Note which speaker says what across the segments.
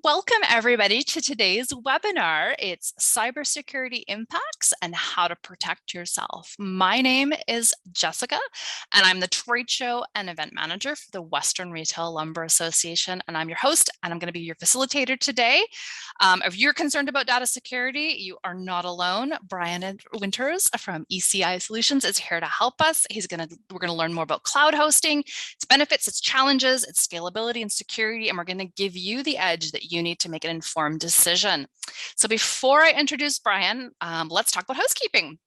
Speaker 1: Welcome everybody to today's webinar. It's cybersecurity impacts and how to protect yourself. My name is Jessica and I'm the trade show and event manager for the Western Retail Lumber Association, and I'm your host and I'm going to be your facilitator today. If you're concerned about data security, you are not alone. Brian Winters from ECI Solutions is here to help us. We're going to learn more about cloud hosting, its benefits, its challenges, its scalability and security, and we're going to give you the edge that you need to make an informed decision. So before I introduce Brian, let's talk about housekeeping.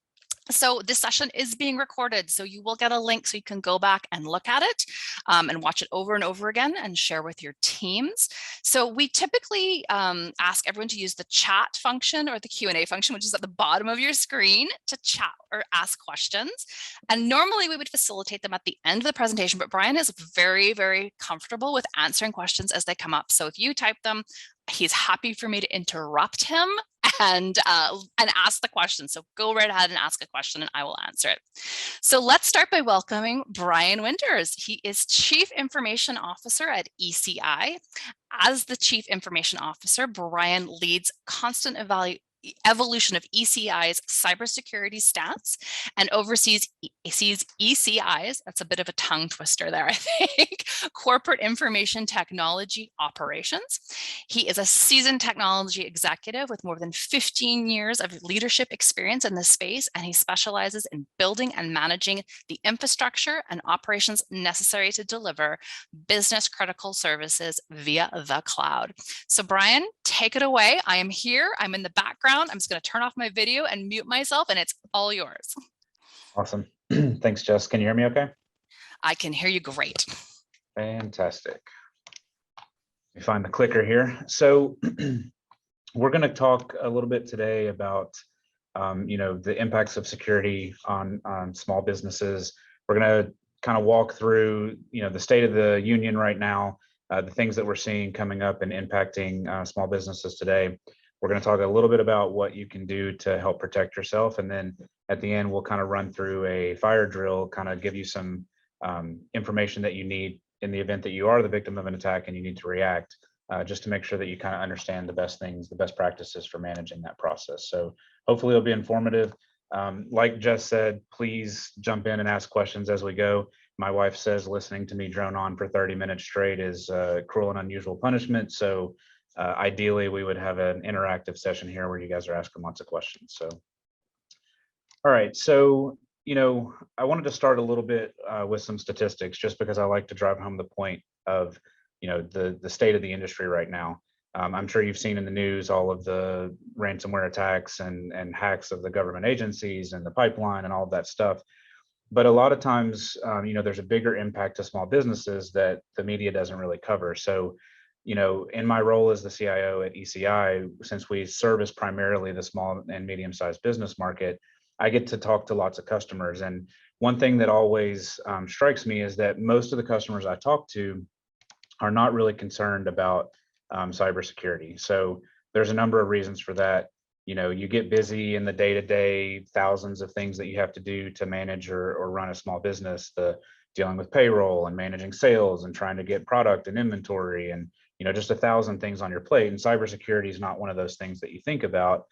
Speaker 1: So this session is being recorded, so you will get a link so you can go back and look at it and watch it over and over again and share with your teams. So we typically ask everyone to use the chat function or the Q&A function, which is at the bottom of your screen, to chat or ask questions. And normally we would facilitate them at the end of the presentation, but Brian is very, very comfortable with answering questions as they come up. So if you type them, he's happy for me to interrupt him and ask the question. So go right ahead and ask a question and I will answer it. So let's start by welcoming Brian Winters. He is Chief Information Officer at ECI. As the Chief Information Officer, Brian leads constant evolution of ECI's cybersecurity stats and oversees ECI's, that's a bit of a tongue twister there, I think, corporate information technology operations. He is a seasoned technology executive with more than 15 years of leadership experience in this space, and he specializes in building and managing the infrastructure and operations necessary to deliver business critical services via the cloud. So Brian, take it away. I am here, I'm in the background. I'm just going to turn off my video and mute myself, and it's all yours.
Speaker 2: Awesome. Thanks, Jess. Can you hear me okay?
Speaker 1: I can hear you great.
Speaker 2: Fantastic. Let me find the clicker here. So we're going to talk a little bit today about the impacts of security on small businesses. We're going to kind of walk through the state of the union right now, the things that we're seeing coming up and impacting small businesses today. We're going to talk a little bit about what you can do to help protect yourself. And then at the end, we'll kind of run through a fire drill, kind of give you some information that you need in the event that you are the victim of an attack and you need to react, just to make sure that you kind of understand the best things, the best practices for managing that process. So hopefully it'll be informative. Like Jess said, please jump in and ask questions as we go. My wife says listening to me drone on for 30 minutes straight is cruel and unusual punishment. So ideally, we would have an interactive session here where you guys are asking lots of questions. So, all right. So, I wanted to start a little bit with some statistics, just because I like to drive home the point of, the state of the industry right now. I'm sure you've seen in the news all of the ransomware attacks and hacks of the government agencies and the pipeline and all of that stuff. But a lot of times, there's a bigger impact to small businesses that the media doesn't really cover. So, in my role as the CIO at ECI, since we service primarily the small and medium-sized business market, I get to talk to lots of customers. And one thing that always strikes me is that most of the customers I talk to are not really concerned about cybersecurity. So there's a number of reasons for that. You get busy in the day-to-day, thousands of things that you have to do to manage or run a small business, the dealing with payroll and managing sales and trying to get product and inventory and just 1,000 things on your plate. And cybersecurity is not one of those things that you think about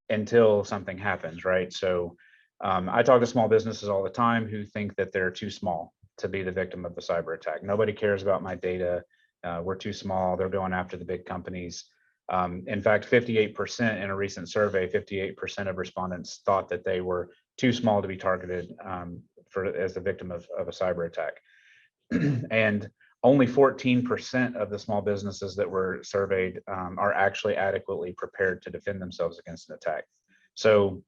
Speaker 2: until something happens, right? So I talk to small businesses all the time who think that they're too small to be the victim of a cyber attack. Nobody cares about my data. We're too small. They're going after the big companies. In fact, 58% in a recent survey, 58% of respondents thought that they were too small to be targeted as the victim of a cyber attack. And only 14% of the small businesses that were surveyed are actually adequately prepared to defend themselves against an attack. So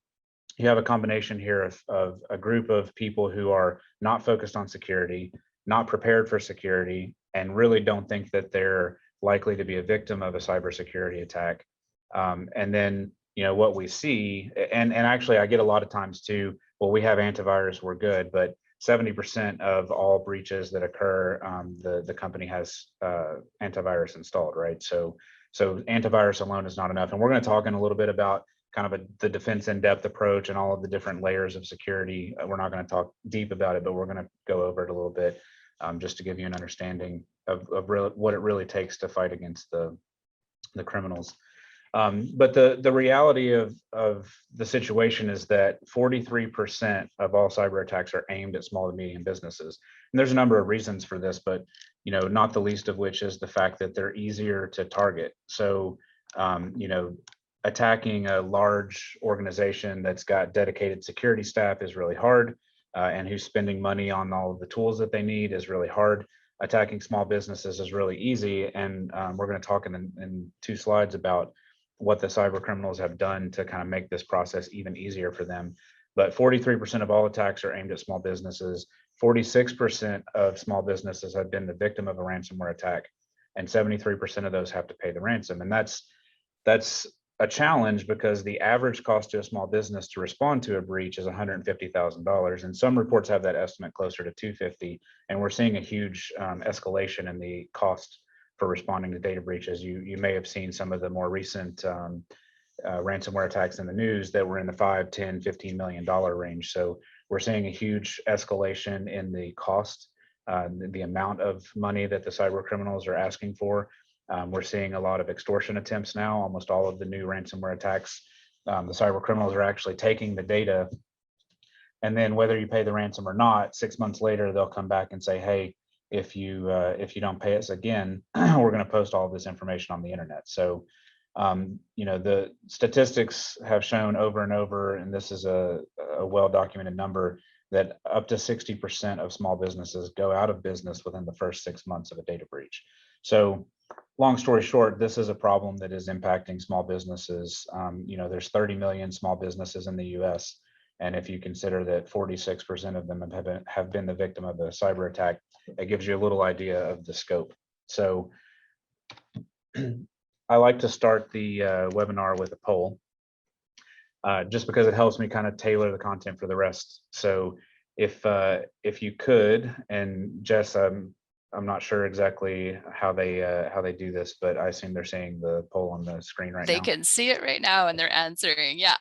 Speaker 2: you have a combination here of a group of people who are not focused on security, not prepared for security, and really don't think that they're likely to be a victim of a cybersecurity attack. And then, what we see, and actually I get a lot of times too, well, we have antivirus, we're good, but 70% of all breaches that occur, the company has antivirus installed, right? So antivirus alone is not enough. And we're going to talk in a little bit about kind of the defense in-depth approach and all of the different layers of security. We're not going to talk deep about it, but we're going to go over it a little bit just to give you an understanding of what it really takes to fight against the the criminals. But the reality of the situation is that 43% of all cyber attacks are aimed at small and medium businesses. And there's a number of reasons for this, but not the least of which is the fact that they're easier to target. So, attacking a large organization that's got dedicated security staff is really hard, and who's spending money on all of the tools that they need is really hard. Attacking small businesses is really easy, and we're going to talk in 2 slides about what the cyber criminals have done to kind of make this process even easier for them. But 43% of all attacks are aimed at small businesses. 46% of small businesses have been the victim of a ransomware attack, and 73% of those have to pay the ransom. And that's a challenge because the average cost to a small business to respond to a breach is $150,000, and some reports have that estimate closer to $250,000. And we're seeing a huge escalation in the cost for responding to data breaches. You may have seen some of the more recent ransomware attacks in the news that were in the 5, 10, $15 million range. So we're seeing a huge escalation in the cost, the amount of money that the cyber criminals are asking for. We're seeing a lot of extortion attempts now. Almost all of the new ransomware attacks, the cyber criminals are actually taking the data, and then whether you pay the ransom or not, 6 months later, they'll come back and say, hey, if you don't pay us again, we're going to post all of this information on the internet. So, the statistics have shown over and over, and this is a well-documented number, that up to 60% of small businesses go out of business within the first 6 months of a data breach. So, long story short, this is a problem that is impacting small businesses. There's 30 million small businesses in the US. And if you consider that 46% of them have been the victim of a cyber attack, it gives you a little idea of the scope. So I like to start the webinar with a poll, just because it helps me kind of tailor the content for the rest. So if you could, and Jess, I'm not sure exactly how they do this, but I assume they're seeing the poll on the screen right now.
Speaker 1: They can see it right now and they're answering. Yeah.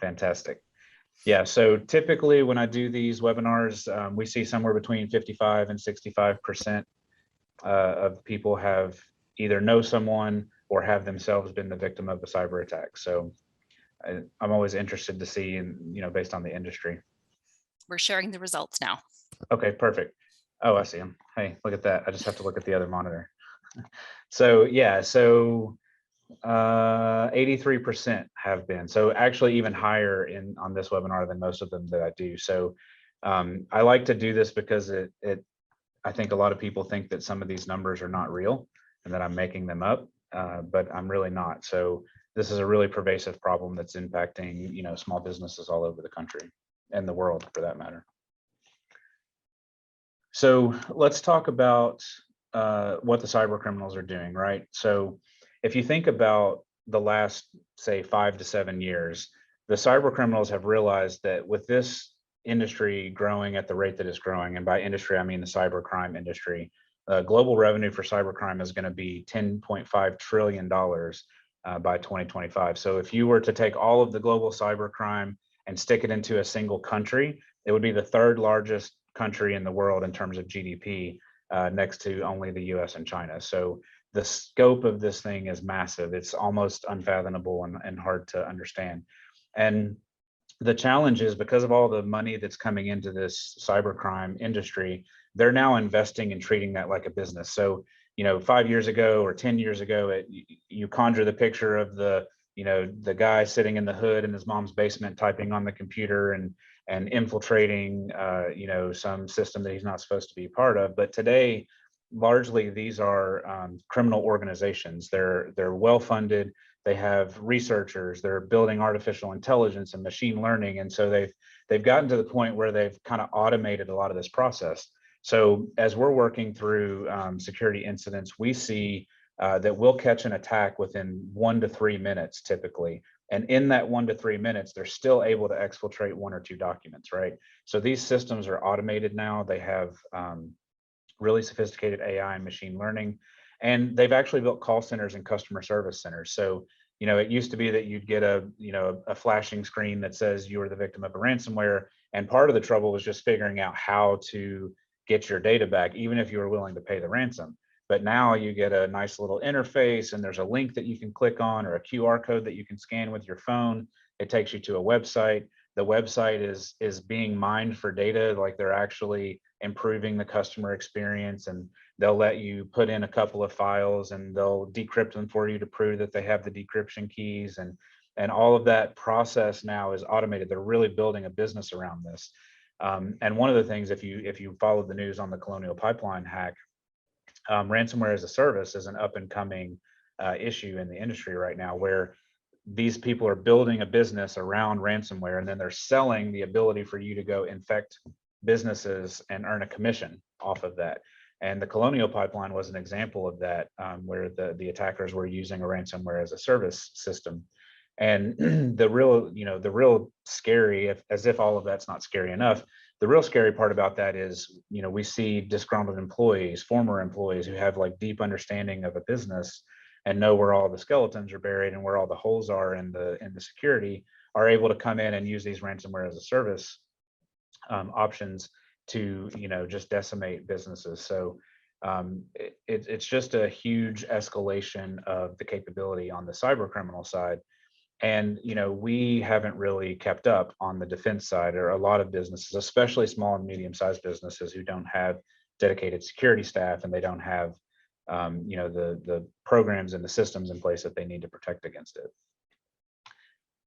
Speaker 2: Fantastic. Yeah, so typically when I do these webinars, we see somewhere between 55 and 65% of people have either know someone or have themselves been the victim of a cyber attack. So I'm always interested to see, based on the industry.
Speaker 1: We're sharing the results now.
Speaker 2: Okay, perfect. Oh, I see them. Hey, look at that. I just have to look at the other monitor. So yeah, 83% have been. So actually even higher on this webinar than most of them that I do. So I like to do this because I think a lot of people think that some of these numbers are not real and that I'm making them up, but I'm really not. So this is a really pervasive problem that's impacting, small businesses all over the country and the world for that matter. So let's talk about what the cyber criminals are doing, right? So if you think about the last, say, 5 to 7 years, the cyber criminals have realized that with this industry growing at the rate that it's growing, and by industry, I mean the cybercrime industry, global revenue for cybercrime is going to be $10.5 trillion by 2025. So if you were to take all of the global cybercrime and stick it into a single country, it would be the 3rd largest country in the world in terms of GDP, next to only the US and China. So the scope of this thing is massive. It's almost unfathomable and hard to understand. And the challenge is because of all the money that's coming into this cybercrime industry, they're now investing in treating that like a business. So, 5 years ago or 10 years ago, you conjure the picture of the guy sitting in the hood in his mom's basement typing on the computer and infiltrating, some system that he's not supposed to be part of. But today, largely these are criminal organizations. They're well funded. They have researchers. They're building artificial intelligence and machine learning, and so they've gotten to the point where they've kind of automated a lot of this process. So as we're working through security incidents, we see that we'll catch an attack within 1 to 3 minutes typically. And in that 1 to 3 minutes, they're still able to exfiltrate 1 or 2 documents, right? So these systems are automated now. They have really sophisticated AI and machine learning, and they've actually built call centers and customer service centers. So, it used to be that you'd get a flashing screen that says you were the victim of a ransomware. And part of the trouble was just figuring out how to get your data back, even if you were willing to pay the ransom. But now you get a nice little interface, and there's a link that you can click on, or a QR code that you can scan with your phone. It takes you to a website. The website is being mined for data, like they're actually improving the customer experience, and they'll let you put in a couple of files and they'll decrypt them for you to prove that they have the decryption keys, and all of that process now is automated. They're really building a business around this. And one of the things, if you followed the news on the Colonial Pipeline hack, ransomware as a service is an up and coming issue in the industry right now, where these people are building a business around ransomware, and then they're selling the ability for you to go infect businesses and earn a commission off of that. And the Colonial Pipeline was an example of that, where the attackers were using a ransomware as a service system. And the real scary, as if all of that's not scary enough, the real scary part about that is, we see disgruntled employees, former employees who have like deep understanding of a business and know where all the skeletons are buried and where all the holes are in the security, are able to come in and use these ransomware as a service options to just decimate businesses. So it's just a huge escalation of the capability on the cyber criminal side. And we haven't really kept up on the defense side, or a lot of businesses, especially small and medium-sized businesses, who don't have dedicated security staff, and they don't have the programs and the systems in place that they need to protect against it.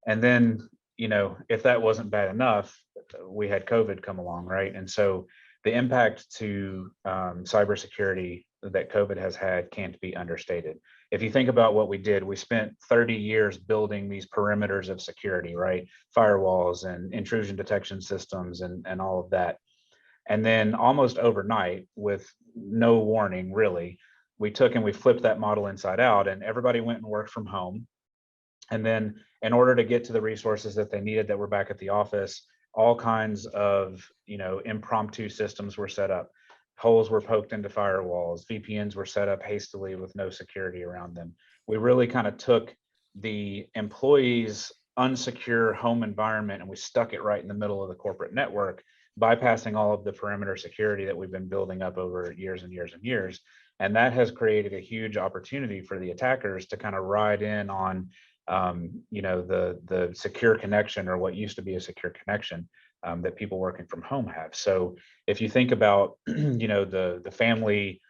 Speaker 2: And then, if that wasn't bad enough, we had COVID come along, right? And so the impact to cybersecurity that COVID has had can't be understated. If you think about what we did, we spent 30 years building these perimeters of security, right? Firewalls and intrusion detection systems and all of that. And then almost overnight, with no warning really, we took and we flipped that model inside out, and everybody went and worked from home. And then in order to get to the resources that they needed that were back at the office, all kinds of impromptu systems were set up. Holes were poked into firewalls, VPNs were set up hastily with no security around them. We really kind of took the employees' unsecure home environment and we stuck it right in the middle of the corporate network, bypassing all of the perimeter security that we've been building up over years and years and years. And that has created a huge opportunity for the attackers to kind of ride in on the secure connection, or what used to be a secure connection, that people working from home have. So if you think about the family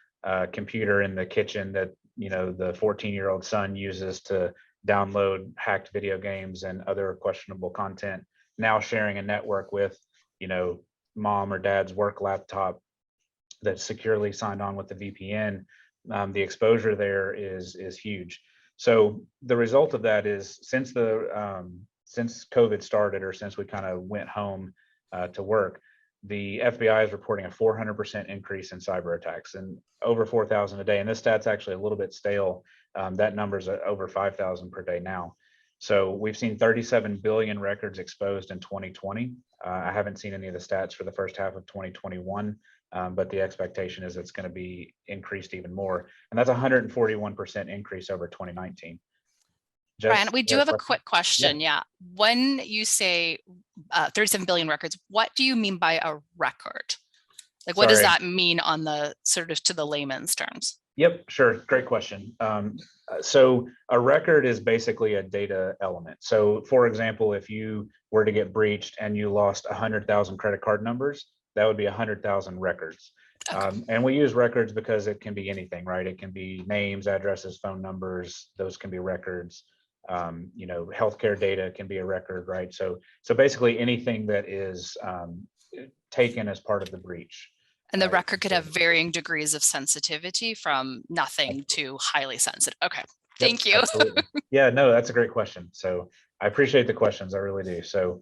Speaker 2: computer in the kitchen that the 14-year-old son uses to download hacked video games and other questionable content, now sharing a network with mom or dad's work laptop that's securely signed on with the VPN, the exposure there is huge. So the result of that is, since COVID started, or since we kind of went home to work, the FBI is reporting a 400% increase in cyber attacks, and over 4,000 a day. And this stat's actually a little bit stale. That number's over 5,000 per day now. So we've seen 37 billion records exposed in 2020. I haven't seen any of the stats for the first half of 2021, but the expectation is it's going to be increased even more. And that's 141% increase over 2019.
Speaker 1: Brian, we do have a quick question. Yeah. When you say 37 billion records, what do you mean by a record? Like, what does that mean on the sort of to the layman's terms?
Speaker 2: Yep, sure. Great question. So a record is basically a data element. So for example, if you were to get breached and you lost 100,000 credit card numbers, that would be 100,000 records. Okay. And we use records because it can be anything, right? It can be names, addresses, phone numbers. Those can be records. Healthcare data can be a record, right? So basically anything that is taken as part of the breach.
Speaker 1: And the record could have varying degrees of sensitivity, from nothing to highly sensitive. Okay, thank you.
Speaker 2: Absolutely. Yeah, no, that's a great question. So I appreciate the questions, I really do. So,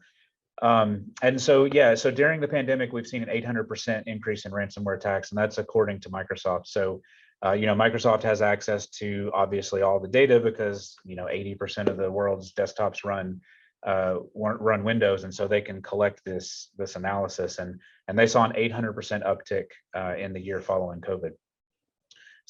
Speaker 2: so during the pandemic, we've seen an 800% increase in ransomware attacks, and that's according to Microsoft. So, Microsoft has access to obviously all the data, because 80% of the world's desktops run Windows, and so they can collect this analysis, and they saw an 800% uptick in the year following COVID.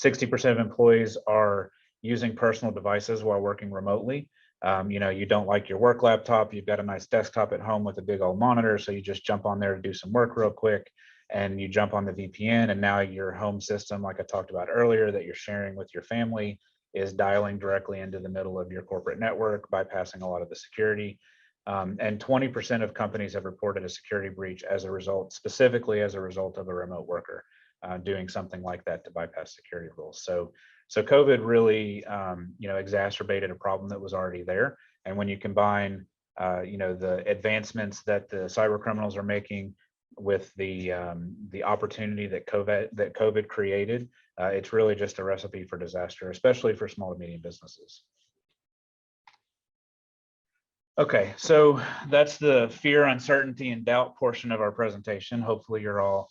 Speaker 2: 60% of employees are using personal devices while working remotely. You don't like your work laptop, you've got a nice desktop at home with a big old monitor, so you just jump on there to do some work real quick. and you jump on the VPN, and now your home system, like I talked about earlier, that you're sharing with your family is dialing directly into the middle of your corporate network, bypassing a lot of the security. And 20% of companies have reported a security breach as a result, specifically as a result of a remote worker doing something like that to bypass security rules. So COVID really, exacerbated a problem that was already there. And when you combine, the advancements that the cyber criminals are making with the opportunity that COVID created, it's really just a recipe for disaster, especially for small to medium businesses. Okay, so that's the fear, uncertainty, and doubt portion of our presentation. Hopefully you're all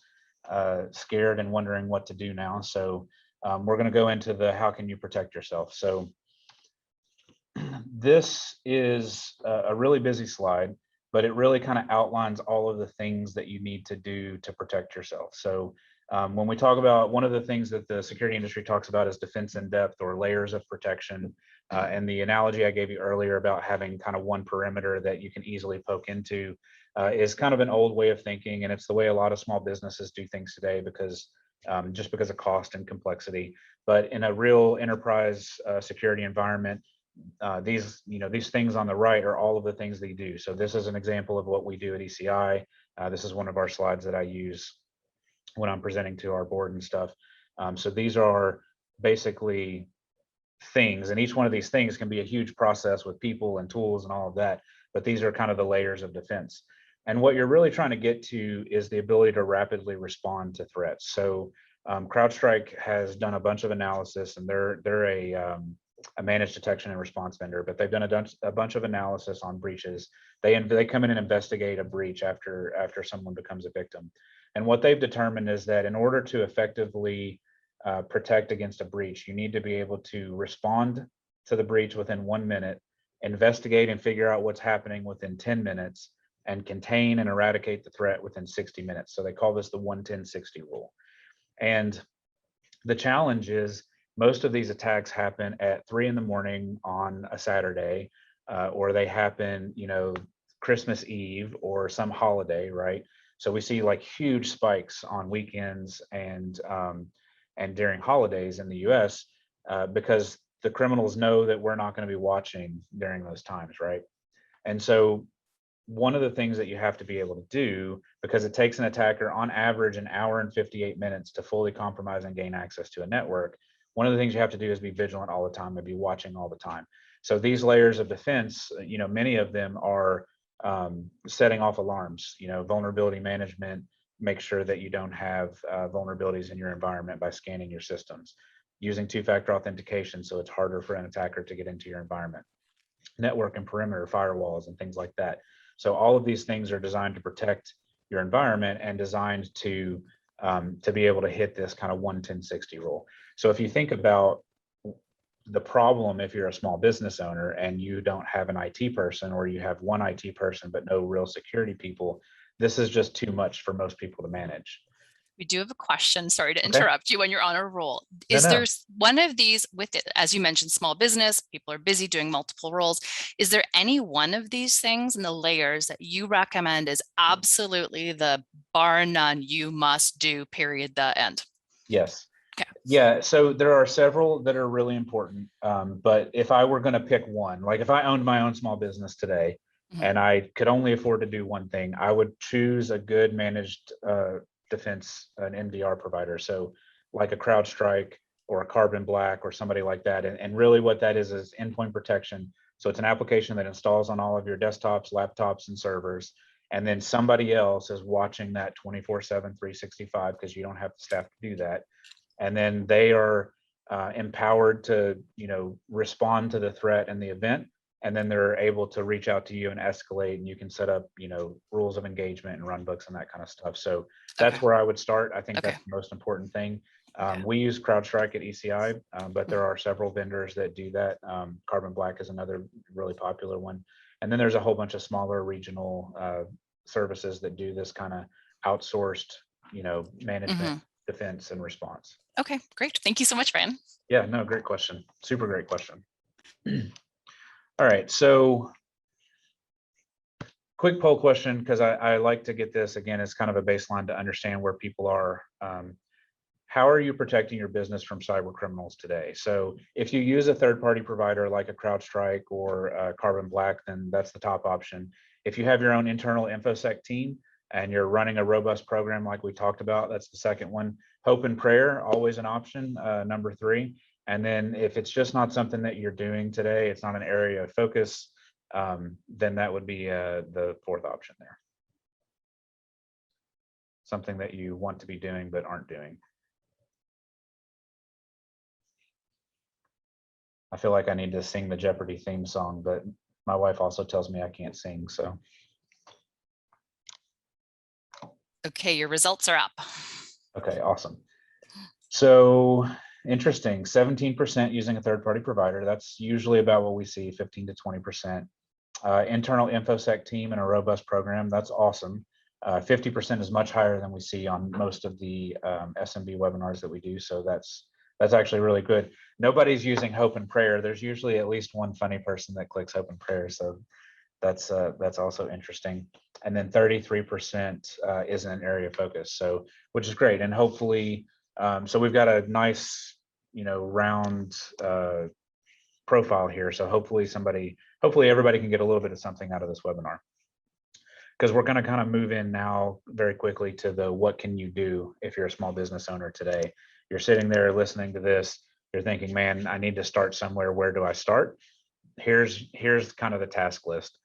Speaker 2: scared and wondering what to do now. So we're going to go into the how can you protect yourself. So this is a really busy slide, but it really kind of outlines all of the things that you need to do to protect yourself. So when we talk about, one of the things that the security industry talks about is defense in depth, or layers of protection. And the analogy I gave you earlier about having kind of one perimeter that you can easily poke into is kind of an old way of thinking. And it's the way a lot of small businesses do things today, because just because of cost and complexity. But in a real enterprise security environment, these things on the right are all of the things they do. So this is an example of what we do at ECI. This is one of our slides that I use when I'm presenting to our board and stuff. So these are basically things, and each one of these things can be a huge process with people and tools and all of that, but these are kind of the layers of defense. And what you're really trying to get to is the ability to rapidly respond to threats. So CrowdStrike has done a bunch of analysis, and they're a managed detection and response vendor, but they've done a bunch of analysis on breaches. They come in and investigate a breach after someone becomes a victim. And what they've determined is that in order to effectively protect against a breach, you need to be able to respond to the breach within 1 minute, investigate and figure out what's happening within 10 minutes, and contain and eradicate the threat within 60 minutes. So they call this the 1-10-60 rule. And the challenge is most of these attacks happen at 3 a.m. on a Saturday, or they happen, Christmas Eve or some holiday, right? So we see like huge spikes on weekends and during holidays in the US because the criminals know that we're not going to be watching during those times, right? And so one of the things that you have to be able to do, because it takes an attacker on average 1 hour and 58 minutes to fully compromise and gain access to a network, one of the things you have to do is be vigilant all the time and be watching all the time. So these layers of defense, many of them are setting off alarms, vulnerability management, make sure that you don't have vulnerabilities in your environment by scanning your systems, using two-factor authentication so it's harder for an attacker to get into your environment, network and perimeter firewalls and things like that. So all of these things are designed to protect your environment and designed to be able to hit this kind of 1-10-60 rule. So if you think about the problem, if you're a small business owner and you don't have an IT person, or you have one IT person but no real security people, this is just too much for most people to manage.
Speaker 1: We do have a question. Sorry to
Speaker 2: Okay.
Speaker 1: interrupt you when you're on a roll.
Speaker 2: No,
Speaker 1: Is
Speaker 2: no.
Speaker 1: there one of these with it, as you mentioned, small business, people are busy doing multiple roles. Is there any one of these things in the layers that you recommend is absolutely the bar none, you must do, period, the end?
Speaker 2: Yes.
Speaker 1: Okay.
Speaker 2: Yeah, so there are several that are really important. But if I were going to pick one, like if I owned my own small business today and I could only afford to do one thing, I would choose a good managed defense, an MDR provider. So like a CrowdStrike or a Carbon Black or somebody like that. And really what that is endpoint protection. So it's an application that installs on all of your desktops, laptops, and servers. And then somebody else is watching that 24/7, 365, because you don't have the staff to do that. And then they are empowered to, respond to the threat and the event. And then they're able to reach out to you and escalate, and you can set up, rules of engagement and run books and that kind of stuff. So that's where I would start. I think that's the most important thing. We use CrowdStrike at ECI, but there are several vendors that do that. Carbon Black is another really popular one. And then there's a whole bunch of smaller regional services that do this kind of outsourced, management, defense, and response.
Speaker 1: Okay, great. Thank you so much, Ryan.
Speaker 2: Yeah, no, great question. Super great question. All right, so quick poll question, because I like to get this, again, as kind of a baseline to understand where people are. How are you protecting your business from cyber criminals today? So if you use a third-party provider like a CrowdStrike or Carbon Black, then that's the top option. If you have your own internal InfoSec team and you're running a robust program like we talked about, that's the second one. Hope and prayer, always an option, number 3. And then if it's just not something that you're doing today, it's not an area of focus, then that would be the 4th option there. Something that you want to be doing but aren't doing. I feel like I need to sing the Jeopardy theme song, but my wife also tells me I can't sing, so.
Speaker 1: Okay, your results are up.
Speaker 2: Okay, awesome. So interesting, 17% using a third-party provider. That's usually about what we see, 15 to 20%. Internal InfoSec team and a robust program, that's awesome. 50% is much higher than we see on most of the SMB webinars that we do, so that's actually really good. Nobody's using hope and prayer. There's usually at least one funny person that clicks hope and prayer, so that's also interesting. And then 33% is an area of focus, so which is great. And hopefully, so we've got a nice, round profile here. So hopefully everybody can get a little bit of something out of this webinar, because we're going to kind of move in now very quickly to the what can you do if you're a small business owner today. You're sitting there listening to this, you're thinking, man, I need to start somewhere. Where do I start? Here's kind of the task list.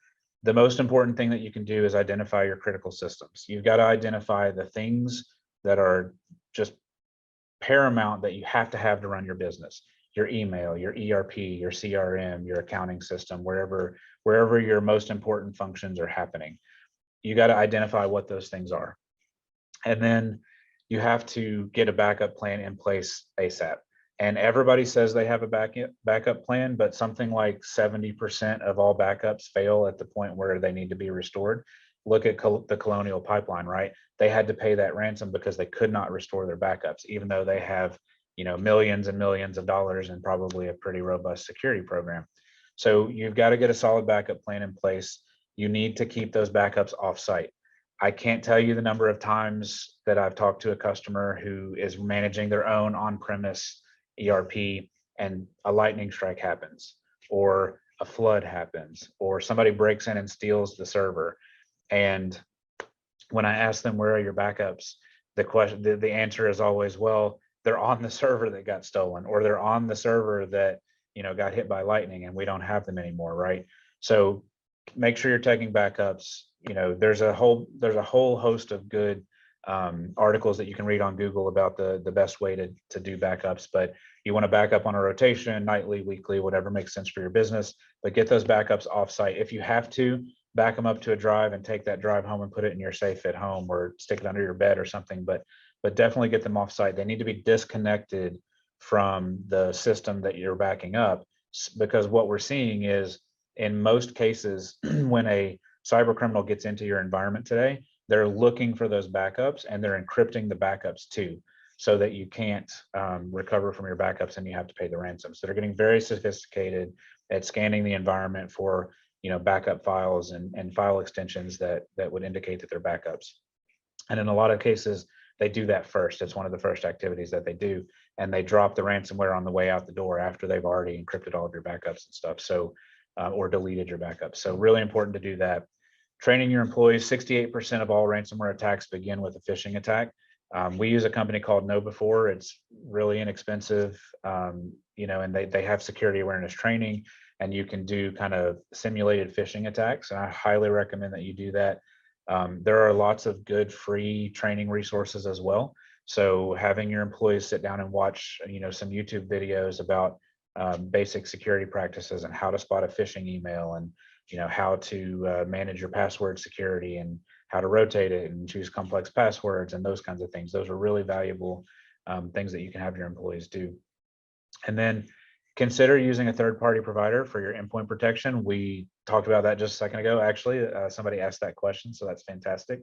Speaker 2: The most important thing that you can do is identify your critical systems. You've got to identify the things that are just paramount that you have to run your business. Your email, your ERP, your CRM, your accounting system, wherever your most important functions are happening. You got to identify what those things are. And then you have to get a backup plan in place ASAP. And everybody says they have a backup plan, but something like 70% of all backups fail at the point where they need to be restored. Look at the Colonial Pipeline, right? They had to pay that ransom because they could not restore their backups, even though they have, millions and millions of dollars and probably a pretty robust security program. So you've got to get a solid backup plan in place. You need to keep those backups off-site. I can't tell you the number of times that I've talked to a customer who is managing their own on-premise ERP and a lightning strike happens, or a flood happens, or somebody breaks in and steals the server. And when I ask them, where are your backups? The answer is always, well, they're on the server that got stolen, or they're on the server that, got hit by lightning and we don't have them anymore, right? So make sure you're taking backups. There's a whole host of good articles that you can read on Google about the best way to do backups, but you want to back up on a rotation, nightly, weekly, whatever makes sense for your business, but get those backups offsite. If you have to, back them up to a drive and take that drive home and put it in your safe at home, or stick it under your bed or something, but definitely get them offsite. They need to be disconnected from the system that you're backing up, because what we're seeing is, in most cases, when a cyber criminal gets into your environment today, they're looking for those backups and they're encrypting the backups too, so that you can't recover from your backups and you have to pay the ransom. So they're getting very sophisticated at scanning the environment for backup files and file extensions that would indicate that they're backups. And in a lot of cases, they do that first. It's one of the first activities that they do, and they drop the ransomware on the way out the door after they've already encrypted all of your backups and stuff. So, or deleted your backups. So really important to do that. Training your employees. 68% of all ransomware attacks begin with a phishing attack. We use a company called KnowBe4. It's really inexpensive, and they have security awareness training, and you can do kind of simulated phishing attacks. And I highly recommend that you do that. There are lots of good free training resources as well. So having your employees sit down and watch, some YouTube videos about basic security practices and how to spot a phishing email, and how to manage your password security and how to rotate it and choose complex passwords and those kinds of things. Those are really valuable things that you can have your employees do. And then consider using a third-party provider for your endpoint protection. We talked about that just a second ago. Actually, somebody asked that question, so that's fantastic.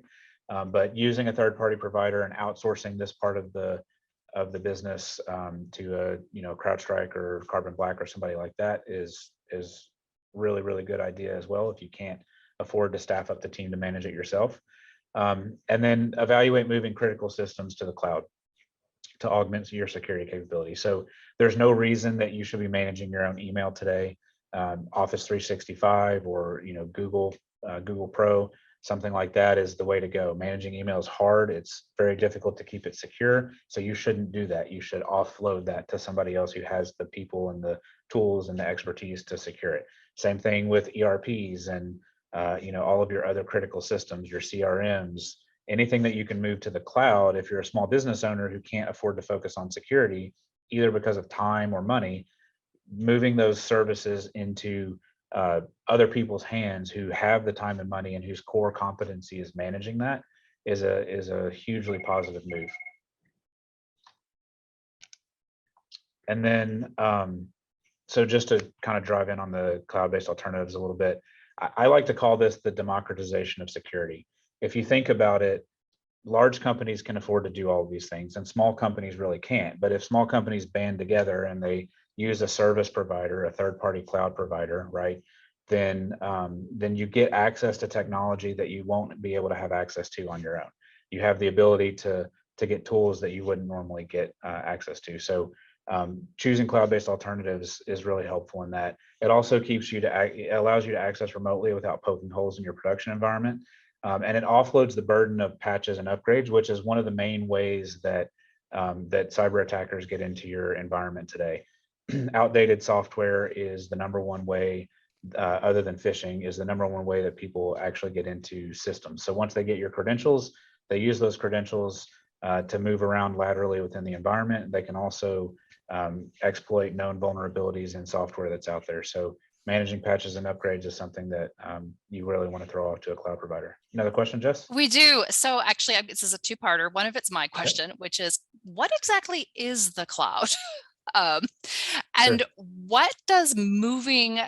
Speaker 2: But using a third-party provider and outsourcing this part of the business to a CrowdStrike or Carbon Black or somebody like that is really, really good idea as well, if you can't afford to staff up the team to manage it yourself. And then evaluate moving critical systems to the cloud to augment your security capability. So there's no reason that you should be managing your own email today. Office 365 or Google Pro, something like that is the way to go. Managing email is hard. It's very difficult to keep it secure. So you shouldn't do that. You should offload that to somebody else who has the people and the tools and the expertise to secure it. Same thing with ERPs and all of your other critical systems, your CRMs, anything that you can move to the cloud. If you're a small business owner who can't afford to focus on security, either because of time or money, moving those services into other people's hands who have the time and money and whose core competency is managing that is a hugely positive move. And then, so just to kind of drive in on the cloud-based alternatives a little bit, I like to call this the democratization of security. If you think about it, large companies can afford to do all of these things and small companies really can't. But if small companies band together and they use a service provider, a third-party cloud provider, right, then you get access to technology that you won't be able to have access to on your own. You have the ability to get tools that you wouldn't normally get access to. So choosing cloud-based alternatives is really helpful in that. It also it allows you to access remotely without poking holes in your production environment. And it offloads the burden of patches and upgrades, which is one of the main ways that cyber attackers get into your environment today. Outdated software is the number one way, other than phishing, is the number one way that people actually get into systems. So once they get your credentials, they use those credentials to move around laterally within the environment. They can also exploit known vulnerabilities in software that's out there. So managing patches and upgrades is something that you really want to throw off to a cloud provider. Another question, Jess?
Speaker 1: We do. So actually, this is a two-parter. One of it's my question, which is, what exactly is the cloud? Um, and
Speaker 2: Sure.
Speaker 1: what does moving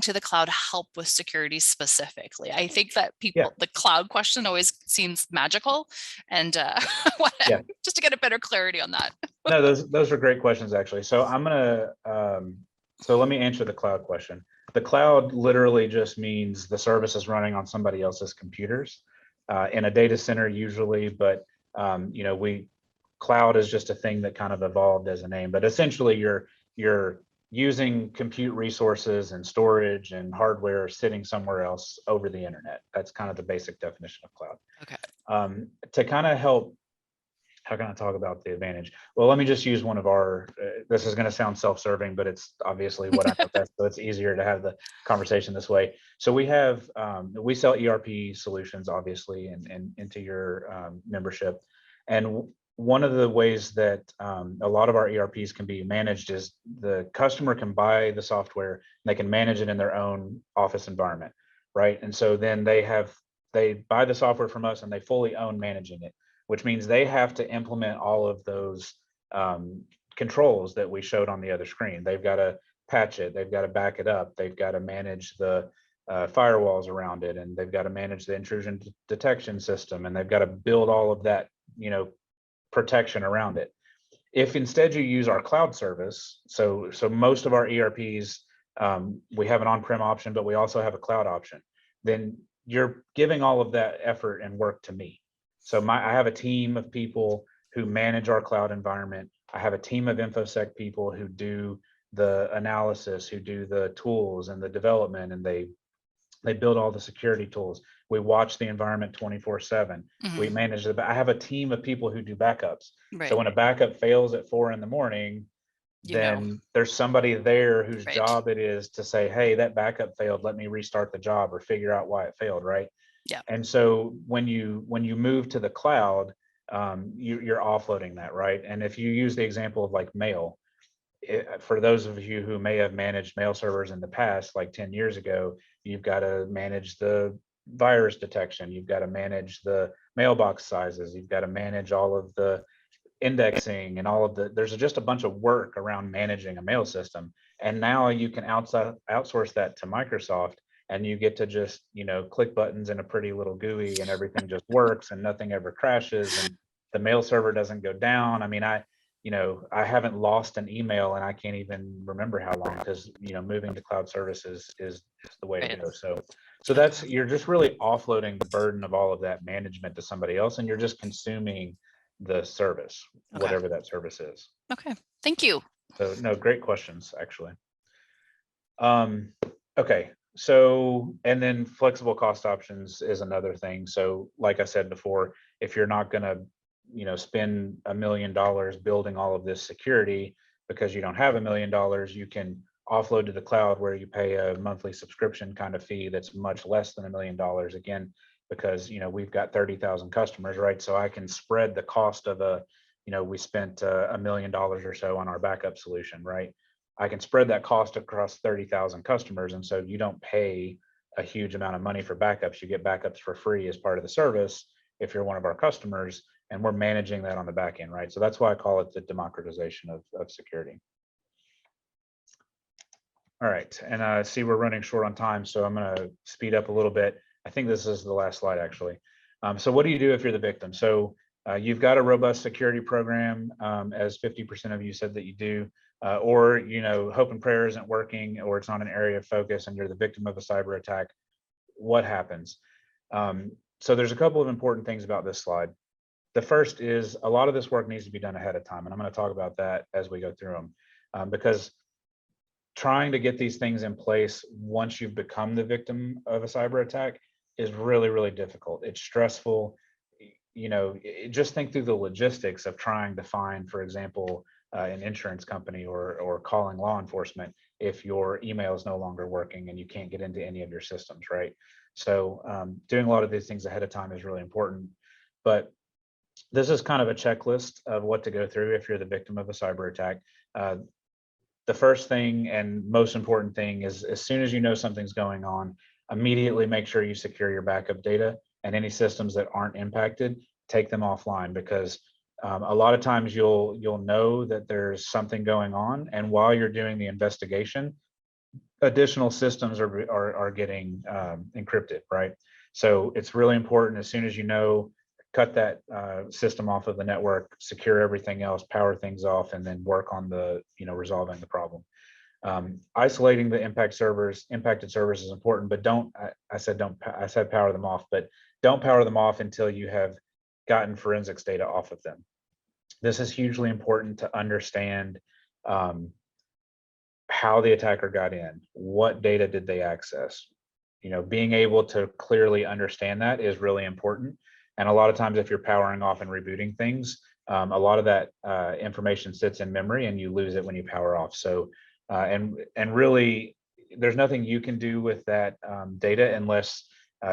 Speaker 1: to the cloud help with security specifically? I think that
Speaker 2: Yeah.
Speaker 1: the cloud question always seems magical, and
Speaker 2: Yeah.
Speaker 1: just to get a better clarity on that.
Speaker 2: No, those are great questions, actually. So I'm gonna so let me answer the cloud question. The cloud literally just means the service is running on somebody else's computers in a data center usually, but cloud is just a thing that kind of evolved as a name. But essentially, you're using compute resources and storage and hardware sitting somewhere else over the internet. That's kind of the basic definition of cloud.
Speaker 1: Okay.
Speaker 2: To kind of help, how can I talk about the advantage? Well, let me just use one of our, this is going to sound self-serving, but it's obviously what I know best, so it's easier to have the conversation this way. So we sell ERP solutions, obviously, and into your membership. And one of the ways that a lot of our ERPs can be managed is the customer can buy the software and they can manage it in their own office environment, right? And so then they buy the software from us and they fully own managing it, which means they have to implement all of those controls that we showed on the other screen. They've got to patch it, they've got to back it up, they've got to manage the firewalls around it, and they've got to manage the intrusion detection system, and they've got to build all of that, protection around it. If instead you use our cloud service, so most of our ERPs, we have an on-prem option, but we also have a cloud option, then you're giving all of that effort and work to me. So I have a team of people who manage our cloud environment. I have a team of InfoSec people who do the analysis, who do the tools and the development, and they build all the security tools. We watch the environment 24/7. We manage I have a team of people who do backups.
Speaker 1: Right.
Speaker 2: So when a backup fails at 4 a.m, then there's somebody there whose job it is to say, hey, that backup failed, let me restart the job or figure out why it failed, right?
Speaker 1: Yeah.
Speaker 2: And so when you move to the cloud, you're offloading that, right? And if you use the example of like mail, for those of you who may have managed mail servers in the past, like 10 years ago, you've got to manage the virus detection, you've got to manage the mailbox sizes, you've got to manage all of the indexing and all of there's just a bunch of work around managing a mail system. And now you can outsource that to Microsoft, and you get to just, click buttons in a pretty little GUI and everything just works and nothing ever crashes and the mail server doesn't go down. I mean, I haven't lost an email and I can't even remember how long, because moving to cloud services is the way to
Speaker 1: Right.
Speaker 2: go. So that's, you're just really offloading the burden of all of that management to somebody else, and you're just consuming the service,
Speaker 1: Okay.
Speaker 2: whatever that service is.
Speaker 1: Okay. Thank you.
Speaker 2: So no, great questions, actually. Okay, so, and then flexible cost options is another thing. So like I said before, if you're not gonna, spend $1 million building all of this security because you don't have $1 million, you can offload to the cloud where you pay a monthly subscription kind of fee that's much less than $1 million. Again, because we've got 30,000 customers, right? So I can spread the cost of we spent $1 million or so on our backup solution, right? I can spread that cost across 30,000 customers. And so you don't pay a huge amount of money for backups. You get backups for free as part of the service if you're one of our customers, and we're managing that on the back end, right? So that's why I call it the democratization of security. All right, and I see we're running short on time, so I'm going to speed up a little bit. I think this is the last slide, actually. So what do you do if you're the victim? So you've got a robust security program, as 50% of you said that you do, or hope and prayer isn't working, or it's not an area of focus, and you're the victim of a cyber attack. What happens? So there's a couple of important things about this slide. The first is a lot of this work needs to be done ahead of time, and I'm going to talk about that as we go through them, because trying to get these things in place once you've become the victim of a cyber attack is really, really difficult. It's stressful. Just think through the logistics of trying to find, for example, an insurance company, or calling law enforcement if your email is no longer working and you can't get into any of your systems, right? So doing a lot of these things ahead of time is really important. But this is kind of a checklist of what to go through if you're the victim of a cyber attack. The first thing and most important thing is, as soon as you know something's going on, immediately make sure you secure your backup data, and any systems that aren't impacted, take them offline, because a lot of times you'll know that there's something going on, and while you're doing the investigation, additional systems are getting encrypted, right? So it's really important, as soon as you know, cut that system off of the network, secure everything else, power things off, and then work on the resolving the problem. Isolating the impacted servers is important, but I said power them off, but don't power them off until you have gotten forensics data off of them. This is hugely important to understand how the attacker got in, what data did they access. Being able to clearly understand that is really important. And a lot of times, if you're powering off and rebooting things, a lot of that information sits in memory and you lose it when you power off. So, and really, there's nothing you can do with that data unless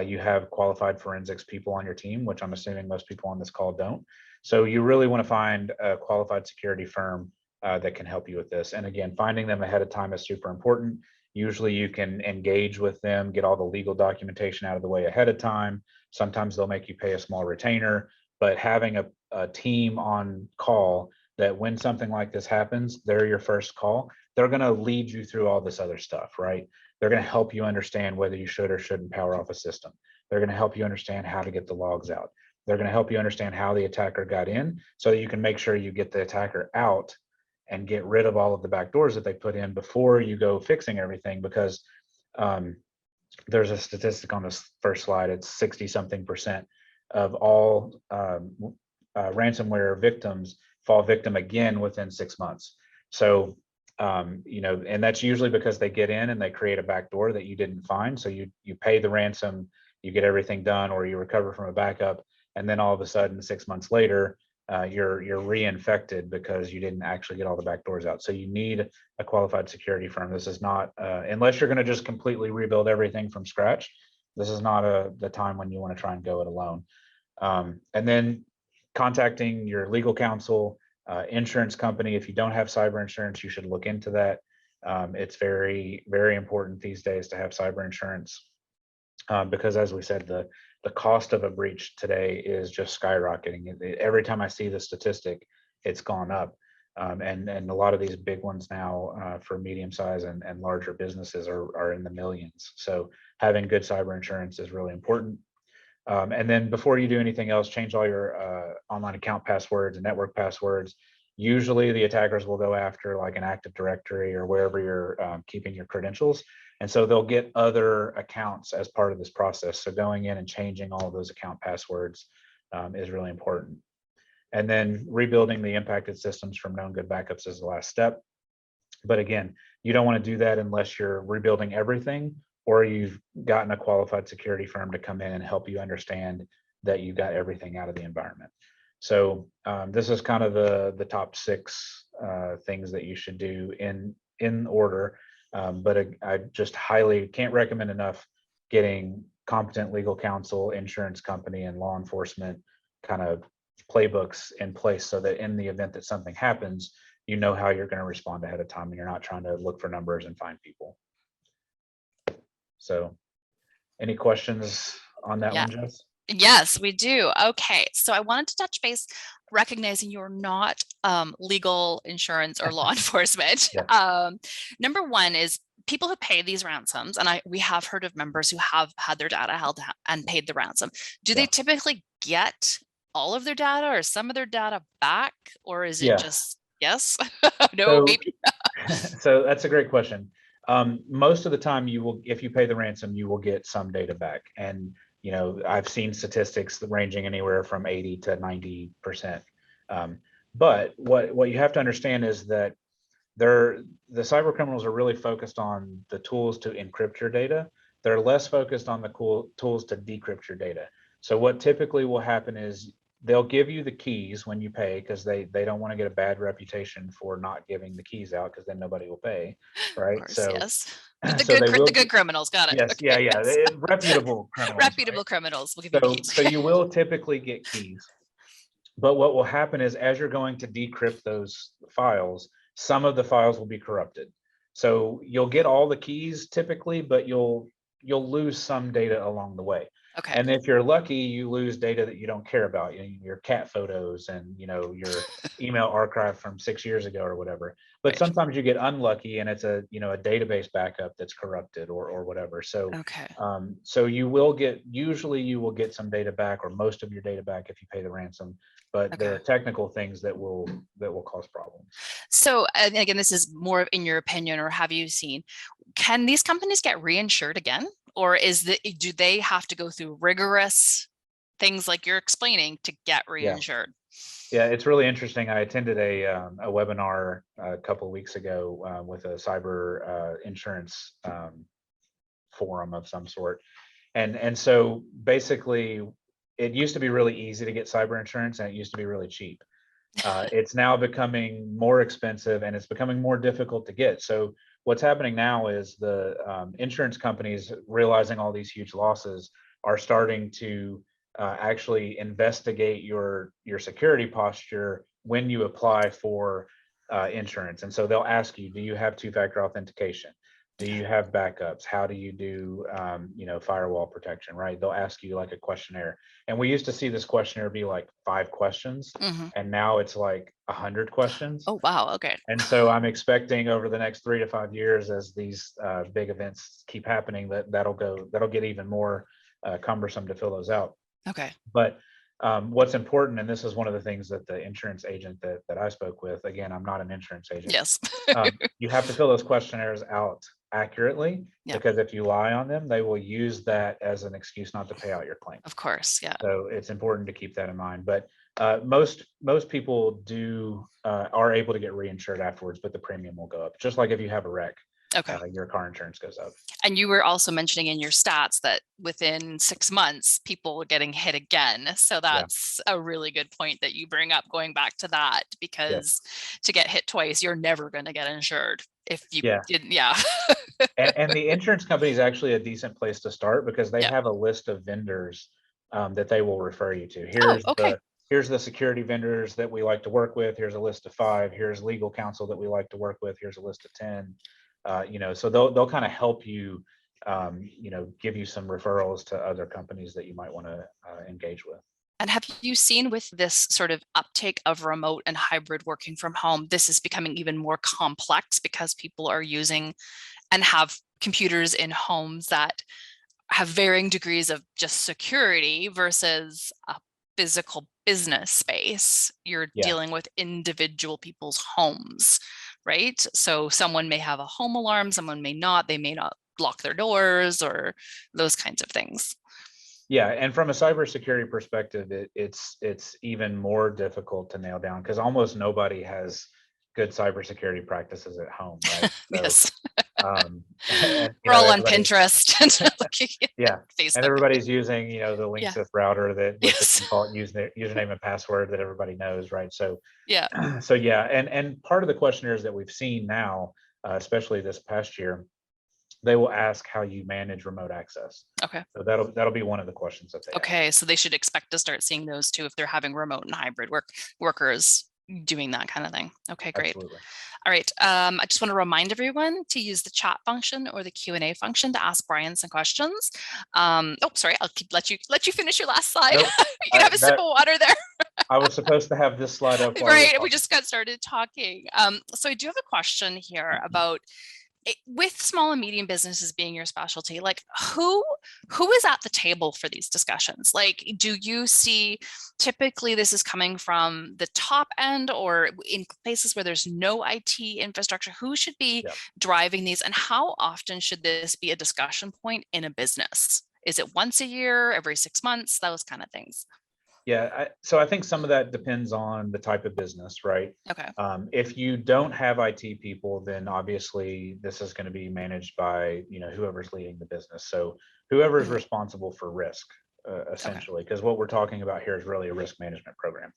Speaker 2: you have qualified forensics people on your team, which I'm assuming most people on this call don't. So you really want to find a qualified security firm that can help you with this. And again, finding them ahead of time is super important. Usually you can engage with them, get all the legal documentation out of the way ahead of time. Sometimes they'll make you pay a small retainer, but having a team on call that when something like this happens, they're your first call. They're going to lead you through all this other stuff, right? They're going to help you understand whether you should or shouldn't power off a system. They're going to help you understand how to get the logs out. They're going to help you understand how the attacker got in so that you can make sure you get the attacker out and get rid of all of the backdoors that they put in before you go fixing everything. Because there's a statistic on this first slide, it's 60-something% of all ransomware victims fall victim again within 6 months. So, and that's usually because they get in and they create a backdoor that you didn't find. So you pay the ransom, you get everything done, or you recover from a backup, and then all of a sudden 6 months later, you're reinfected because you didn't actually get all the backdoors out. So you need a qualified security firm. This is not, unless you're going to just completely rebuild everything from scratch, this is not the time when you want to try and go it alone. And then contacting your legal counsel, insurance company. If you don't have cyber insurance, you should look into that. It's very, very important these days to have cyber insurance, because as we said, the cost of a breach today is just skyrocketing. Every time I see the statistic, it's gone up. And a lot of these big ones now for medium size and larger businesses are in the millions. So having good cyber insurance is really important. And then before you do anything else, change all your online account passwords and network passwords. usually the attackers will go after like an Active Directory or wherever you're keeping your credentials. And so they'll get other accounts as part of this process. So going in and changing all of those account passwords is really important. And then rebuilding the impacted systems from known good backups is the last step. But again, you don't want to do that unless you're rebuilding everything or you've gotten a qualified security firm to come in and help you understand that you got everything out of the environment. So this is kind of the top 6 things that you should do in order. But I just highly can't recommend enough getting competent legal counsel, insurance company, and law enforcement kind of playbooks in place so that in the event that something happens, you know how you're going to respond ahead of time and you're not trying to look for numbers and find people. So any questions on that
Speaker 1: Yeah.
Speaker 2: one, Jess?
Speaker 1: Yes, we do. Okay, so I wanted to touch base, recognizing you're not legal, insurance, or law enforcement.
Speaker 2: Yeah.
Speaker 1: Number one is people who pay these ransoms, and we have heard of members who have had their data held and paid the ransom. Do they
Speaker 2: Yeah.
Speaker 1: typically get all of their data or some of their data back, or is it
Speaker 2: Yes.
Speaker 1: just yes? No,
Speaker 2: So,
Speaker 1: maybe.
Speaker 2: so that's a great question. Most of the time you will, if you pay the ransom, you will get some data back. And, you know, I've seen statistics ranging anywhere from 80 to 90%. But what you have to understand is that the cyber criminals are really focused on the tools to encrypt your data. They're less focused on the cool tools to decrypt your data. So what typically will happen is they'll give you the keys when you pay because they don't want to get a bad reputation for not giving the keys out because then nobody will pay,
Speaker 1: Of
Speaker 2: right?
Speaker 1: course,
Speaker 2: So
Speaker 1: yes. The
Speaker 2: so
Speaker 1: good,
Speaker 2: they
Speaker 1: the
Speaker 2: will.
Speaker 1: good criminals got it.
Speaker 2: Yes, yeah,
Speaker 1: Okay,
Speaker 2: yeah,
Speaker 1: yes.
Speaker 2: reputable criminals, right?
Speaker 1: Reputable criminals will give you
Speaker 2: So
Speaker 1: keys.
Speaker 2: so you will typically get keys. But what will happen is as you're going to decrypt those files, some of the files will be corrupted. So you'll get all the keys typically, but you'll lose some data along the way.
Speaker 1: Okay.
Speaker 2: And if you're lucky, you lose data that you don't care about, you know, your cat photos and your email archive from 6 years ago or whatever. But
Speaker 1: Right.
Speaker 2: sometimes you get unlucky and it's a database backup that's corrupted or whatever. So
Speaker 1: Okay.
Speaker 2: so usually you will get some data back or most of your data back if you pay the ransom, but there
Speaker 1: Okay.
Speaker 2: are technical things that will cause problems.
Speaker 1: So, and again, this is more in your opinion, or have you seen, can these companies get reinsured again? Or do they have to go through rigorous things like you're explaining to get
Speaker 2: Yeah.
Speaker 1: reinsured?
Speaker 2: Yeah, it's really interesting. I attended a webinar a couple of weeks ago with a cyber insurance forum of some sort. And so basically, it used to be really easy to get cyber insurance and it used to be really cheap. It's now becoming more expensive and it's becoming more difficult to get. So what's happening now is the insurance companies, realizing all these huge losses, are starting to actually investigate your security posture when you apply for insurance. And so they'll ask you, do you have two-factor authentication? Do you have backups? How do you do firewall protection, right? They'll ask you like a questionnaire. And we used to see this questionnaire be like 5 questions,
Speaker 1: Mm-hmm.
Speaker 2: and now it's like 100 questions.
Speaker 1: Oh, wow. Okay.
Speaker 2: And so I'm expecting over the next 3 to 5 years, as these big events keep happening, that'll get even more cumbersome to fill those out.
Speaker 1: Okay.
Speaker 2: But what's important, and this is one of the things that the insurance agent that I spoke with, again, I'm not an insurance agent.
Speaker 1: Yes.
Speaker 2: You have to fill those questionnaires out accurately,
Speaker 1: Yeah.
Speaker 2: because if you lie on them, they will use that as an excuse not to pay out your claim.
Speaker 1: Of course. Yeah.
Speaker 2: So it's important to keep that in mind. But most people are able to get reinsured afterwards, but the premium will go up. Just like if you have a wreck,
Speaker 1: Okay.
Speaker 2: your car insurance goes up.
Speaker 1: And you were also mentioning in your stats that within 6 months, people were getting hit again. So that's a really good point that you bring up, going back to that, because to get hit twice, you're never going to get insured if you didn't. Yeah.
Speaker 2: And the insurance company is actually a decent place to start because they
Speaker 1: Yeah.
Speaker 2: have a list of vendors that they will refer you to.
Speaker 1: Okay.
Speaker 2: Here's the security vendors that we like to work with. Here's a list of 5. Here's legal counsel that we like to work with. Here's a list of 10. So they'll kind of help you, give you some referrals to other companies that you might want to engage with.
Speaker 1: And have you seen, with this sort of uptake of remote and hybrid working from home, this is becoming even more complex because people are using and have computers in homes that have varying degrees of just security versus a physical business space. You're
Speaker 2: Yeah.
Speaker 1: dealing with individual people's homes, right? So someone may have a home alarm, someone may not, they may not lock their doors or those kinds of things.
Speaker 2: Yeah, and from a cybersecurity perspective, it's even more difficult to nail down because almost nobody has good cybersecurity practices at home, right? So,
Speaker 1: Yes.
Speaker 2: and
Speaker 1: We're all on
Speaker 2: everybody,
Speaker 1: Pinterest and looking
Speaker 2: yeah,
Speaker 1: at
Speaker 2: and
Speaker 1: Facebook.
Speaker 2: everybody's using the
Speaker 1: Yeah.
Speaker 2: Linksys router that with the
Speaker 1: Yes.
Speaker 2: default username and password that everybody knows, right? So,
Speaker 1: Yeah.
Speaker 2: so yeah, and part of the questionnaires that we've seen now, especially this past year, they will ask how you manage remote access.
Speaker 1: Okay.
Speaker 2: So that'll be one of the questions that they ask.
Speaker 1: Okay. So they should expect to start seeing those too if they're having remote and hybrid workers doing that kind of thing. Okay, great.
Speaker 2: Absolutely.
Speaker 1: All right. I just want to remind everyone to use the chat function or the Q&A function to ask Brian some questions. Oh, sorry. I'll let you finish your last slide.
Speaker 2: Nope.
Speaker 1: You can have a sip
Speaker 2: That
Speaker 1: of water there.
Speaker 2: I was supposed to have this slide up while you were
Speaker 1: Right. We
Speaker 2: talking.
Speaker 1: just got started talking. So I do have a question here about with small and medium businesses being your specialty, like who is at the table for these discussions? Like, do you see typically this is coming from the top end or in places where there's no IT infrastructure? Who should be
Speaker 2: Yeah.
Speaker 1: driving these, and how often should this be a discussion point in a business? Is it once a year, every 6 months, those kind of things?
Speaker 2: Yeah. So I think some of that depends on the type of business, right?
Speaker 1: Okay.
Speaker 2: If you don't have IT people, then obviously this is going to be managed by whoever's leading the business. So whoever's
Speaker 1: Mhm.
Speaker 2: responsible for risk,
Speaker 1: Okay.
Speaker 2: essentially, because what we're talking about here is really a risk management program.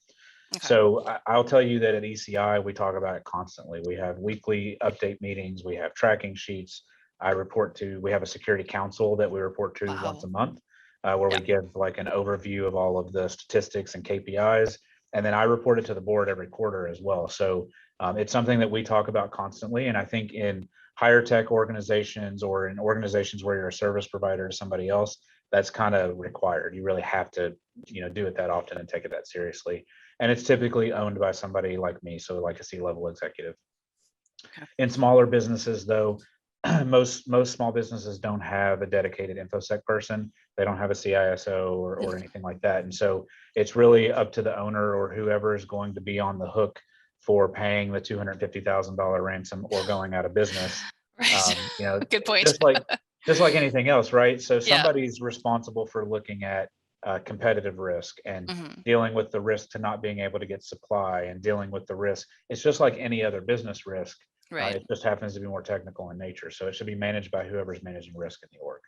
Speaker 1: Okay.
Speaker 2: So I'll tell you that at ECI, we talk about it constantly. We have weekly update meetings, we have tracking sheets. We have a security council that we report to once
Speaker 1: Wow.
Speaker 2: a month, where
Speaker 1: Yeah.
Speaker 2: we give like an overview of all of the statistics and KPIs. And then I report it to the board every quarter as well. So it's something that we talk about constantly. And I think in higher tech organizations or in organizations where you're a service provider to somebody else, that's kind of required. You really have to, do it that often and take it that seriously. And it's typically owned by somebody like me, so like a C-level executive.
Speaker 1: Okay.
Speaker 2: In smaller businesses, though, most small businesses don't have a dedicated infosec person. They don't have a CISO or anything like that, and so it's really up to the owner or whoever is going to be on the hook for paying the $250,000 ransom or going out of business.
Speaker 1: Right.
Speaker 2: You know,
Speaker 1: Good point.
Speaker 2: just like just like anything else, right? So
Speaker 1: Yeah.
Speaker 2: somebody's responsible for looking at competitive risk and
Speaker 1: Hmm.
Speaker 2: dealing with the risk to not being able to get supply and dealing with the risk. It's just like any other business risk.
Speaker 1: Right.
Speaker 2: It just happens to be more technical in nature. So it should be managed by whoever's managing risk in the org.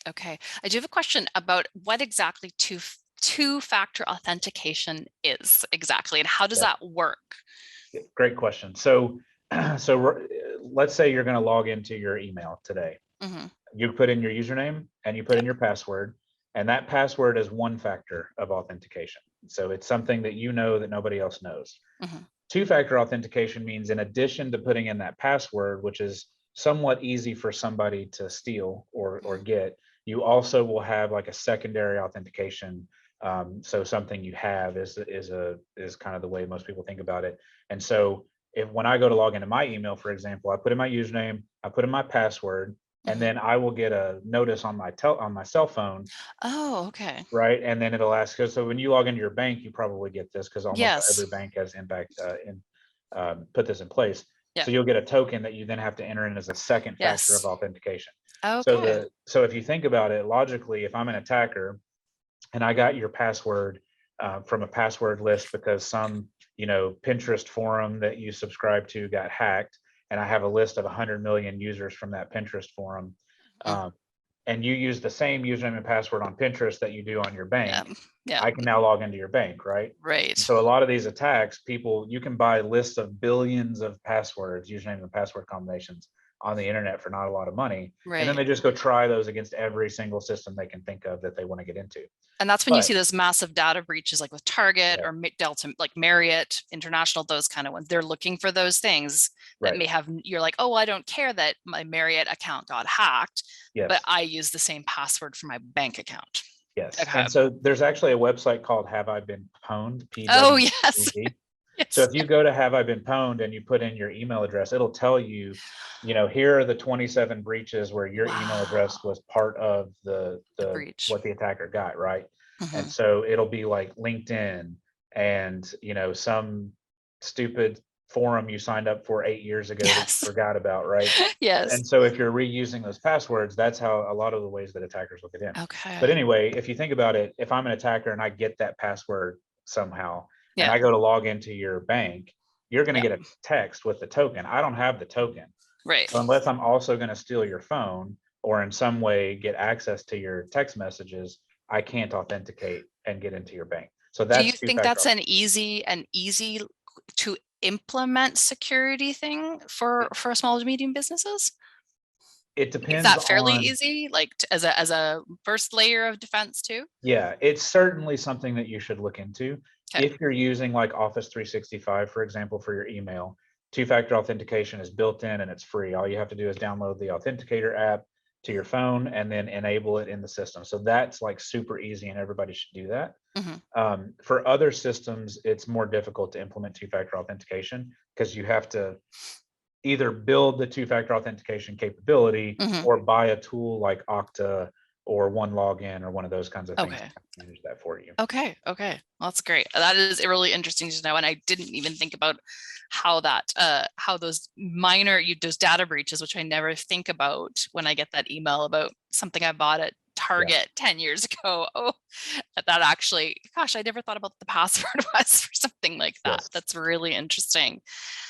Speaker 1: Okay. I do have a question about what exactly two-factor authentication is exactly, and how does
Speaker 2: Yeah,
Speaker 1: that work?
Speaker 2: great question. So, let's say you're going to log into your email today.
Speaker 1: Hmm.
Speaker 2: You put in your username and you put in your password, and that password is one factor of authentication. So it's something that you know that nobody else knows.
Speaker 1: Hmm.
Speaker 2: Two-factor authentication means in addition to putting in that password, which is somewhat easy for somebody to steal or get, you also will have like a secondary authentication. So something you have is kind of the way most people think about it. And so if when I go to log into my email, for example, I put in my username, I put in my password, and
Speaker 1: Hmm.
Speaker 2: then I will get a notice on my cell phone,
Speaker 1: Oh, okay.
Speaker 2: right? And then it'll ask us. So when you log into your bank, you probably get this because almost
Speaker 1: Yes.
Speaker 2: every bank has put this in place.
Speaker 1: Yeah.
Speaker 2: So you'll get a token that you then have to enter in as a second factor of
Speaker 1: Yes.
Speaker 2: authentication.
Speaker 1: Okay.
Speaker 2: So if you think about it logically, if I'm an attacker and I got your password from a password list because some Pinterest forum that you subscribe to got hacked, and I have a list of 100 million users from that Pinterest forum.
Speaker 1: Mm.
Speaker 2: Um, and you use the same username and password on Pinterest that you do on your
Speaker 1: Yeah.
Speaker 2: bank,
Speaker 1: Yeah.
Speaker 2: I can now log into your bank, right? And
Speaker 1: Right.
Speaker 2: so a lot of these attacks, you can buy lists of billions of passwords, username and password combinations on the internet for not a lot of money. And then
Speaker 1: Right.
Speaker 2: they just go try those against every single system they can think of that they want to get into.
Speaker 1: And that's when you
Speaker 2: But
Speaker 1: see those massive data breaches, like with Target
Speaker 2: yeah,
Speaker 1: or Delta, like Marriott International, those kind of ones. They're looking for those things that
Speaker 2: right.
Speaker 1: may have, you're like, oh, I don't care that my Marriott account got hacked, but
Speaker 2: Yes.
Speaker 1: I use the same password for my bank account.
Speaker 2: Yes.
Speaker 1: Okay.
Speaker 2: And so there's actually a website called Have I Been Pwned?
Speaker 1: Oh, yes.
Speaker 2: PWED. So
Speaker 1: Yes.
Speaker 2: if you go to Have I Been Pwned and you put in your email address, it'll tell you, here are the 27 breaches where your email address
Speaker 1: Wow.
Speaker 2: was part of
Speaker 1: The breach.
Speaker 2: what the attacker got, right? And
Speaker 1: Mhm.
Speaker 2: so it'll be like LinkedIn and, some stupid forum you signed up for 8 years ago that you
Speaker 1: Yes.
Speaker 2: forgot about, right?
Speaker 1: Yes.
Speaker 2: And so if you're reusing those passwords, that's how a lot of the ways that attackers will get in. But
Speaker 1: Okay.
Speaker 2: anyway, if you think about it, if I'm an attacker and I get that password somehow and
Speaker 1: Yeah.
Speaker 2: I go to log into your bank, you're going to
Speaker 1: Yeah.
Speaker 2: get a text with the token. I don't have the token.
Speaker 1: Right.
Speaker 2: So unless I'm also going to steal your phone or in some way get access to your text messages, I can't authenticate and get into your bank. So
Speaker 1: Do you
Speaker 2: that's
Speaker 1: think
Speaker 2: two-factor
Speaker 1: that's an easy to implement security thing for
Speaker 2: authentication.
Speaker 1: small to medium businesses?
Speaker 2: It
Speaker 1: Is
Speaker 2: depends
Speaker 1: that fairly
Speaker 2: on,
Speaker 1: easy, like as a first layer of defense too?
Speaker 2: yeah, it's certainly something that you should look into.
Speaker 1: Okay.
Speaker 2: If you're using like Office 365, for example, for your email, two-factor authentication is built in and it's free. All you have to do is download the Authenticator app to your phone and then enable it in the system. So that's like super easy and everybody should do that.
Speaker 1: Hmm.
Speaker 2: For other systems, it's more difficult to implement two-factor authentication because you have to either build the two-factor authentication capability
Speaker 1: Hmm.
Speaker 2: or buy a tool like Okta or One Login or one of those kinds of things to
Speaker 1: Okay.
Speaker 2: manage that for you.
Speaker 1: Okay. Okay. Well, that's great. That is really interesting to know. And I didn't even think about how those those data breaches, which I never think about when I get that email about something I bought at
Speaker 2: Yeah.
Speaker 1: Target 10 years ago. Oh, that actually, gosh, I never thought about the password was for something like that.
Speaker 2: Yes.
Speaker 1: That's really interesting.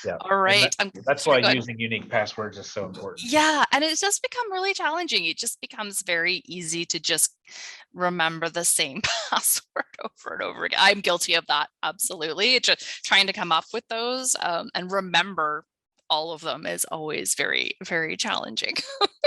Speaker 2: Yeah.
Speaker 1: All
Speaker 2: And
Speaker 1: right.
Speaker 2: that's why
Speaker 1: Sorry, go ahead.
Speaker 2: using unique passwords is so important.
Speaker 1: Yeah, and it's just become really challenging. It just becomes very easy to just remember the same password over and over again. I'm guilty of that, absolutely. It's just trying to come up with those and remember all of them is always very, very challenging.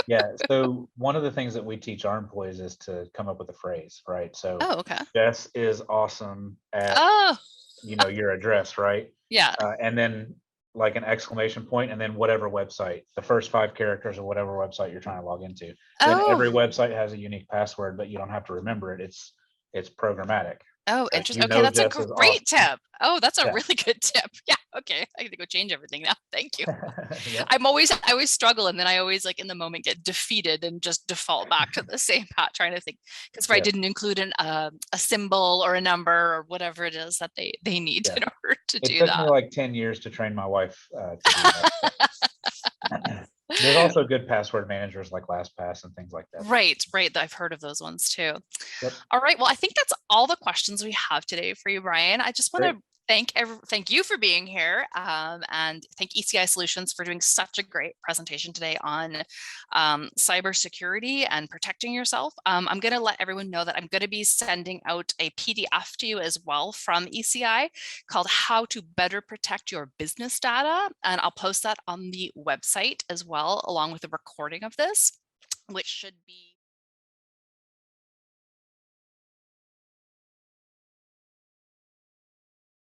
Speaker 2: Yeah. So one of the things that we teach our employees is to come up with a phrase, right? So
Speaker 1: Oh, okay.
Speaker 2: Jess is awesome at,
Speaker 1: Oh,
Speaker 2: your address, right?
Speaker 1: yeah.
Speaker 2: And then like an exclamation point, and then whatever website, the first 5 characters of whatever website you're trying to log into. Then
Speaker 1: Oh,
Speaker 2: every website has a unique password, but you don't have to remember it. It's programmatic.
Speaker 1: oh,
Speaker 2: So
Speaker 1: interesting.
Speaker 2: you
Speaker 1: Okay,
Speaker 2: know
Speaker 1: that's a
Speaker 2: Jess is
Speaker 1: great
Speaker 2: awesome.
Speaker 1: tip. Oh, that's a
Speaker 2: Yeah.
Speaker 1: really good tip. Yeah. Okay. I need to go change everything now. Thank you.
Speaker 2: Yep.
Speaker 1: I always struggle and then I always like in the moment get defeated and just default back to the same pat trying to think because if I
Speaker 2: Yes.
Speaker 1: didn't include a symbol or a number or whatever it is that they need
Speaker 2: Yeah.
Speaker 1: in order to
Speaker 2: It
Speaker 1: do
Speaker 2: took me
Speaker 1: that.
Speaker 2: like 10 years to train my wife to do that. But there's also good password managers like LastPass and things like that.
Speaker 1: Right, right. I've heard of those ones too.
Speaker 2: Yep.
Speaker 1: All right. Well, I think that's all the questions we have today for you, Brian. I just want
Speaker 2: Great.
Speaker 1: to thank you for being here, and thank ECI Solutions for doing such a great presentation today on cybersecurity and protecting yourself. I'm going to let everyone know that I'm going to be sending out a PDF to you as well from ECI called "How to Better Protect Your Business Data," and I'll post that on the website as well, along with a recording of this, which should be